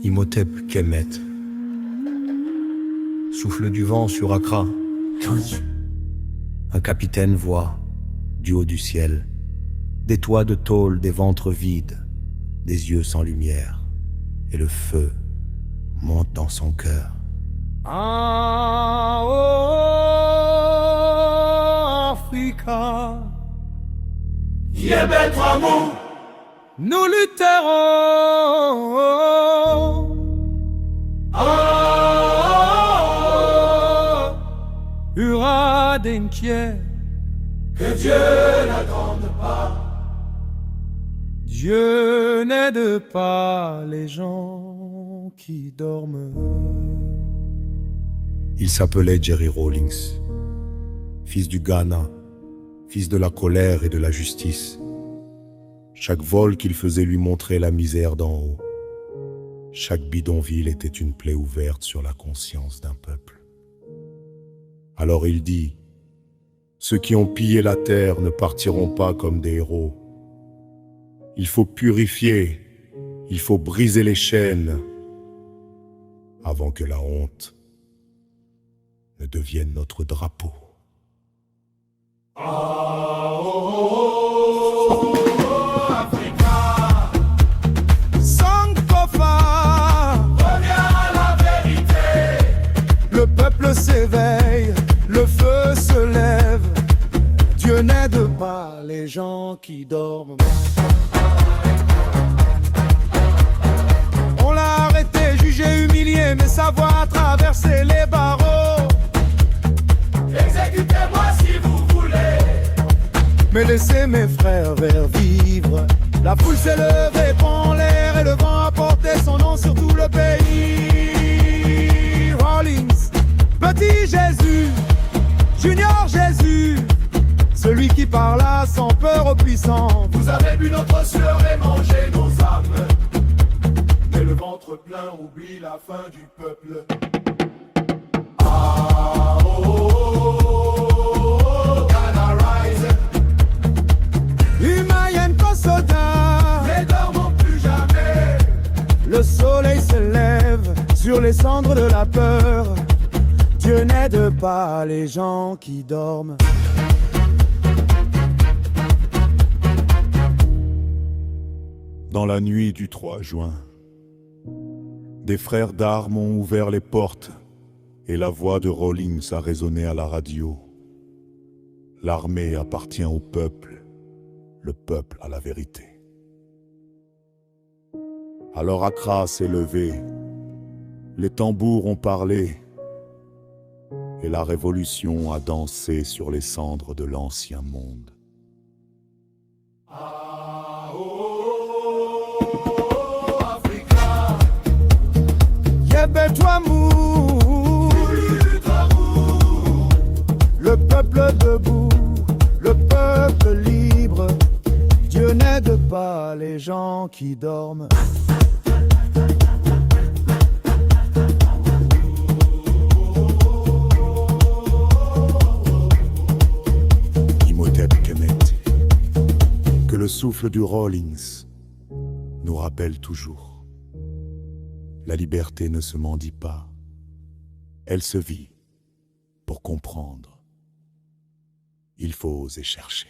Imhotep Kemet. Souffle du vent sur Accra. Un capitaine voit, du haut du ciel, des toits de tôle, des ventres vides, des yeux sans lumière, et le feu monte dans son cœur. Ah, oh, Africa, Yébé-toi-mou, nous lutterons. Hurrah d'inquiet, que Dieu n'attende pas. Dieu n'aide pas les gens qui dorment. Il s'appelait Jerry Rawlings, fils du Ghana, fils de la colère et de la justice. Chaque vol qu'il faisait lui montrait la misère d'en haut. Chaque bidonville était une plaie ouverte sur la conscience d'un peuple. Alors il dit, ceux qui ont pillé la terre ne partiront pas comme des héros. Il faut purifier, il faut briser les chaînes avant que la honte ne devienne notre drapeau. Africa, Sankofa, reviens à la vérité. le peuple s'éveille, le feu se lève. Dieu n'aide pas les gens qui dorment. On l'a arrêté, jugé, humilié, mais sa voix a traversé les barreaux. Exécutez-moi si vous voulez. Mais laissez mes frères vers vivre. La foule s'est levée, prend l'air et le vent a porté son nom sur tout le pays. Rawlings, petit Jésus, Junior Jésus, celui qui parla sans peur aux puissants. Vous avez bu notre sueur et mangé nos âmes. Mais le ventre plein oublie la faim du peuple. Ah, oh, oh, oh, Ghana rise. Humayenne Kosoda, Ne dormons plus jamais. le soleil se lève sur les cendres de la peur. Dieu n'aide pas les gens qui dorment. Dans la nuit du 3 juin, des frères d'armes ont ouvert les portes et la voix de Rawlings a résonné à la radio. L'armée appartient au peuple, le peuple à la vérité. Alors Accra s'est levé, les tambours ont parlé et la révolution a dansé sur les cendres de l'ancien monde. Ah, oh, oh, oh, Africa, Yébé-toi-mou, lutte-toi-mou. le peuple debout, le peuple libre. Dieu n'aide pas les gens qui dorment. Imhotep Kemet, que le souffle du Rawlings nous rappelle toujours. La liberté ne se mendie pas, elle se vit pour comprendre. Il faut oser chercher.